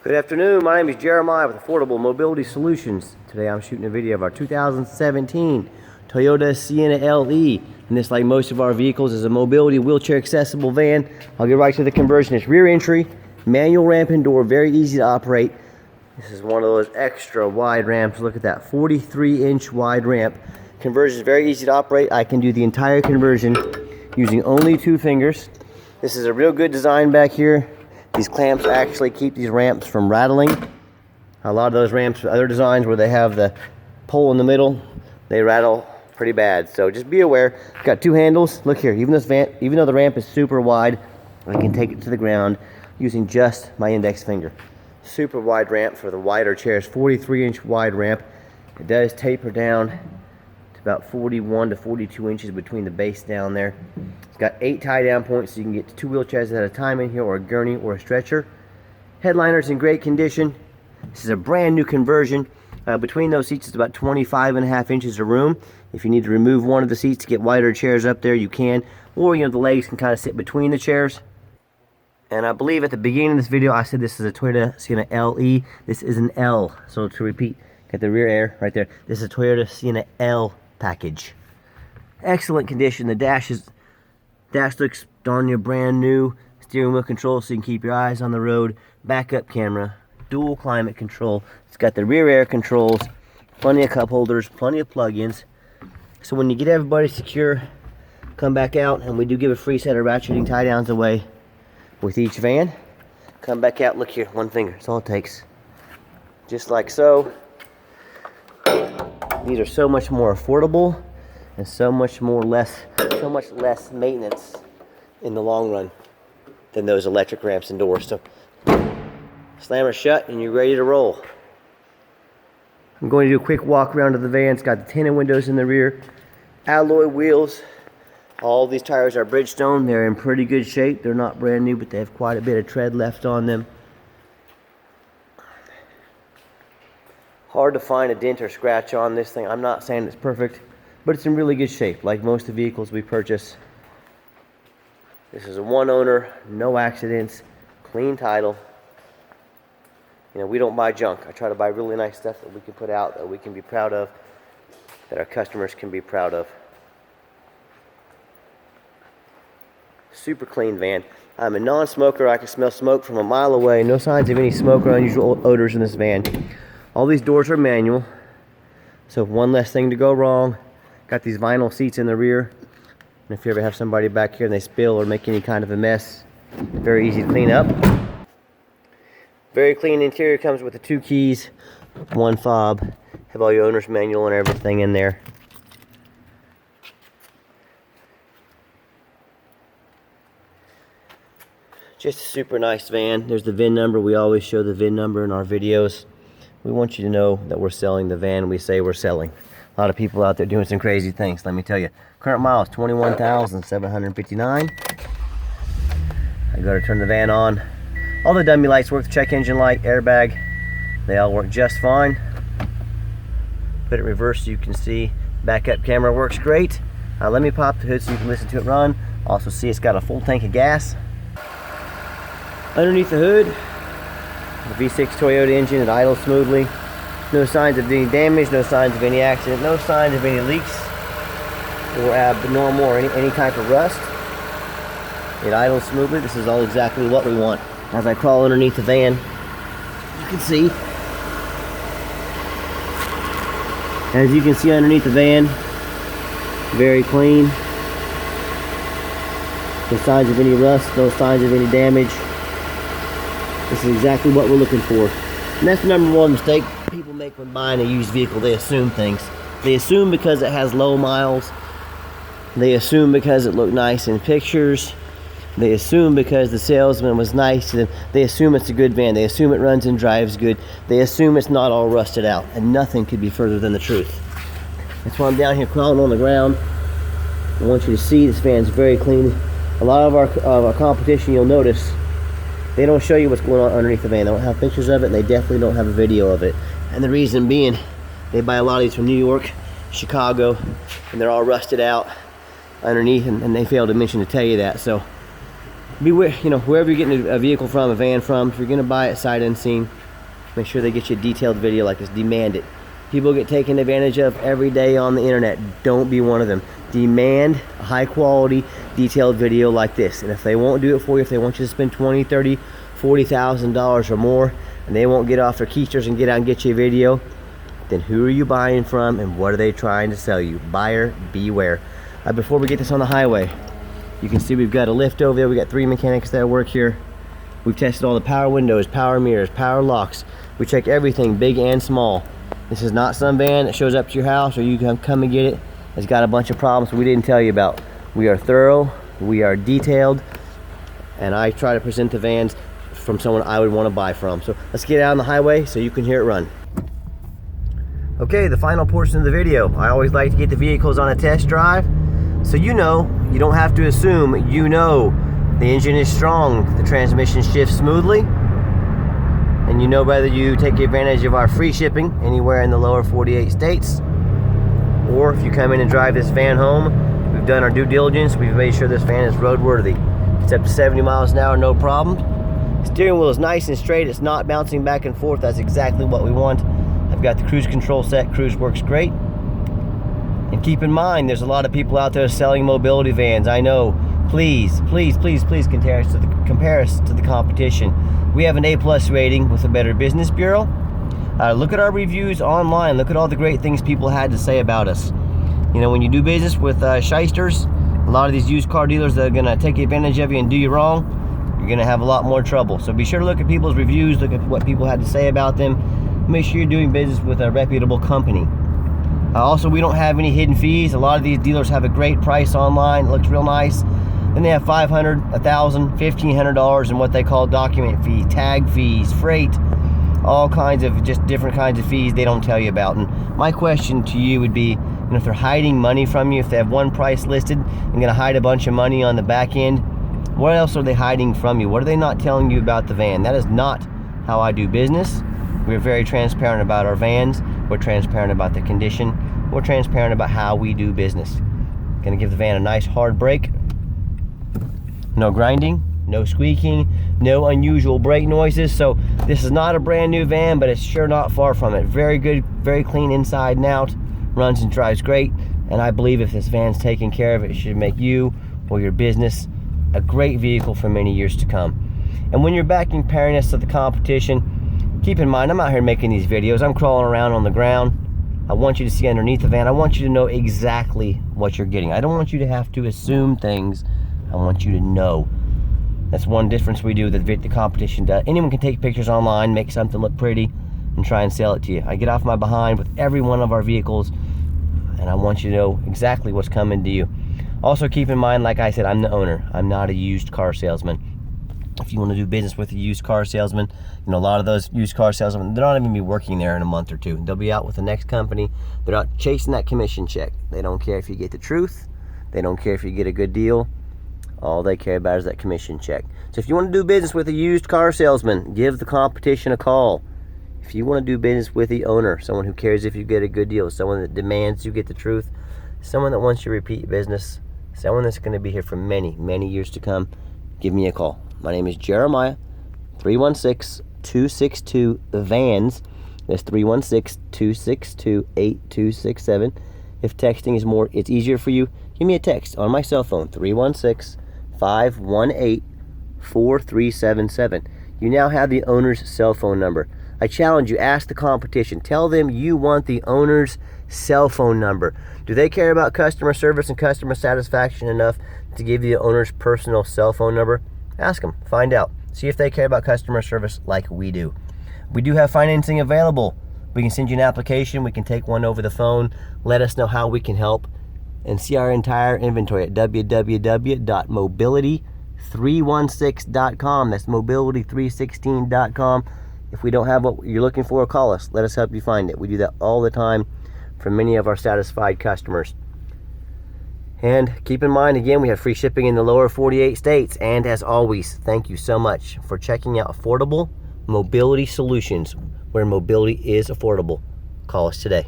Good afternoon, my name is Jeremiah with Affordable Mobility Solutions. Today I'm shooting a video of our 2017 Toyota Sienna LE. And this, like most of our vehicles, is a mobility wheelchair accessible van. I'll get right to the conversion. It's rear entry, manual ramp and door, very easy to operate. This is one of those extra wide ramps. Look at that, 43-inch wide ramp. Conversion is very easy to operate. I can do the entire conversion using only 2 fingers. This is a real good design back here. These clamps actually keep these ramps from rattling. A lot of those ramps, other designs where they have the pole in the middle, they rattle pretty bad. So just be aware. Got 2 handles. Look here, even though the ramp is super wide, I can take it to the ground using just my index finger. Super wide ramp for the wider chairs, 43-inch wide ramp. It does taper down to about 41 to 42 inches between the base down there. It's got 8 tie-down points, so you can get 2 wheelchairs at a time in here, or a gurney, or a stretcher. Headliner's in great condition. This is a brand new conversion. Between those seats is about 25.5 inches of room. If you need to remove one of the seats to get wider chairs up there, you can. Or, the legs can kind of sit between the chairs. And I believe at the beginning of this video, I said this is a Toyota Sienna LE. This is an L. So to repeat, got the rear air right there. This is a Toyota Sienna L package. Excellent condition. The dash looks darn near brand new. Steering wheel control so you can keep your eyes on the road. Backup camera. Dual climate control. It's got the rear air controls. Plenty of cup holders. Plenty of plug-ins. So when you get everybody secure, come back out, and we do give a free set of ratcheting tie-downs away with each van. Come back out. Look here. 1 finger. That's all it takes. Just like so. These are so much more affordable and so much less maintenance in the long run than those electric ramps and doors. So slam her shut and you're ready to roll. I'm going to do a quick walk around of the van. It's got the tinted windows in the rear, alloy wheels. All these tires are Bridgestone. They're in pretty good shape. They're not brand new, but they have quite a bit of tread left on them. Hard to find a dent or scratch on this thing. I'm not saying it's perfect, but it's in really good shape, like most of the vehicles we purchase. This is a 1 owner, no accidents, clean title. We don't buy junk. I try to buy really nice stuff that we can put out, that we can be proud of, that our customers can be proud of. Super clean van. I'm a non-smoker. I can smell smoke from a mile away. No signs of any smoke or unusual odors in this van. All these doors are manual, so one less thing to go wrong. Got these vinyl seats in the rear, and if you ever have somebody back here and they spill or make any kind of a mess, very easy to clean up. Very clean interior. Comes with the 2 keys, 1 fob. Have all your owner's manual and everything in there. Just a super nice van. There's the VIN number. We always show the VIN number in our videos. We want you to know that we're selling the van we say we're selling. A lot of people out there doing some crazy things, let me tell you. Current miles, 21,759. I go to turn the van on. All the dummy lights work, the check engine light, airbag, they all work just fine. Put it in reverse so you can see. Backup camera works great. Let me pop the hood so you can listen to it run. Also see it's got a full tank of gas. Underneath the hood, the V6 Toyota engine, it idles smoothly. No signs of any damage, no signs of any accident, no signs of any leaks or abnormal or any type of rust. It idles smoothly. This is all exactly what we want. As I crawl underneath the van, you can see. As you can see underneath the van, very clean. No signs of any rust, no signs of any damage. This is exactly what we're looking for. And that's the #1 mistake people make when buying a used vehicle. They assume things. They assume because it has low miles. They assume because it looked nice in pictures. They assume because the salesman was nice to them. They assume it's a good van. They assume it runs and drives good. They assume it's not all rusted out. And nothing could be further than the truth. That's why I'm down here crawling on the ground. I want you to see this van's very clean. A lot of our competition, you'll notice, they don't show you what's going on underneath the van. They don't have pictures of it, and they definitely don't have a video of it. And the reason being, they buy a lot of these from New York, Chicago, and they're all rusted out underneath, and they fail to mention to tell you that. So beware, you know, whoever you're getting a vehicle from, a van from, if you're going to buy it sight unseen, make sure they get you a detailed video like this. Demand it. People get taken advantage of every day on the internet. Don't be one of them. Demand a high quality, detailed video like this. And if they won't do it for you, if they want you to spend $20,000, $30,000, $40,000 or more, and they won't get off their keisters and get out and get you a video, then who are you buying from and what are they trying to sell you? Buyer beware. Before we get this on the highway, you can see we've got a lift over there. We got 3 mechanics that work here. We've tested all the power windows, power mirrors, power locks. We check everything, big and small. This is not some van that shows up to your house or you can come and get it. It's got a bunch of problems we didn't tell you about. We are thorough, we are detailed, and I try to present the vans from someone I would want to buy from. So let's get out on the highway so you can hear it run. Okay, the final portion of the video. I always like to get the vehicles on a test drive, so you know, you don't have to assume, you know the engine is strong, the transmission shifts smoothly, and you know whether you take advantage of our free shipping anywhere in the lower 48 states, or if you come in and drive this van home, we've done our due diligence, we've made sure this van is roadworthy. It's up to 70 miles an hour, no problem. Steering wheel is nice and straight, it's not bouncing back and forth. That's exactly what we want. I've got the cruise control set, cruise works great. And keep in mind, there's a lot of people out there selling mobility vans. I know. Please, please, please, please compare us to the competition. We have an A+ rating with the Better Business Bureau. Look at our reviews online. Look at all the great things people had to say about us. You know, when you do business with shysters, a lot of these used car dealers that are going to take advantage of you and do you wrong, you're going to have a lot more trouble. So be sure to look at people's reviews, look at what people had to say about them. Make sure you're doing business with a reputable company. Also, we don't have any hidden fees. A lot of these dealers have a great price online. It looks real nice. Then they have $500, $1,000, $1,500 in what they call document fees, tag fees, freight, all kinds of just different kinds of fees they don't tell you about. And my question to you would be, you know, if they're hiding money from you, if they have one price listed and going to hide a bunch of money on the back end, what else are they hiding from you? What are they not telling you about the van? That is not how I do business. We're very transparent about our vans. We're transparent about the condition. We're transparent about how we do business. Gonna give the van a nice hard brake. No grinding, no squeaking, no unusual brake noises. So this is not a brand new van, but it's sure not far from it. Very good, very clean inside and out. Runs and drives great. And I believe if this van's taken care of, it should make you or your business a great vehicle for many years to come. And when you're back comparing us to the competition, keep in mind, I'm out here making these videos. I'm crawling around on the ground. I want you to see underneath the van. I want you to know exactly what you're getting. I don't want you to have to assume things. I want you to know. That's one difference we do that the competition does. Anyone can take pictures online, make something look pretty, and try and sell it to you. I get off my behind with every one of our vehicles, and I want you to know exactly what's coming to you. Also keep in mind, like I said, I'm the owner. I'm not a used car salesman. If you want to do business with a used car salesman, you know, a lot of those used car salesmen, they're not even be working there in a month or two. They'll be out with the next company. They're not chasing that commission check. They don't care if you get the truth. They don't care if you get a good deal. All they care about is that commission check. So if you want to do business with a used car salesman, give the competition a call. If you want to do business with the owner, someone who cares if you get a good deal, someone that demands you get the truth, someone that wants you to repeat business, someone that's going to be here for many, many years to come, give me a call. My name is Jeremiah, 316-262-VANS. That's 316-262-8267. If texting is more, it's easier for you, give me a text on my cell phone, 316-518-4377. You now have the owner's cell phone number. I challenge you, ask the competition. Tell them you want the owner's cell phone number. Do they care about customer service and customer satisfaction enough to give you the owner's personal cell phone number? Ask them, find out. See if they care about customer service like we do. We do have financing available. We can send you an application. We can take one over the phone. Let us know how we can help. And see our entire inventory at www.mobility316.com. That's mobility316.com. If we don't have what you're looking for, call us. Let us help you find it. We do that all the time for many of our satisfied customers. And keep in mind, again, we have free shipping in the lower 48 states. And as always, thank you so much for checking out affordable mobility solutions, where mobility is affordable. Call us today.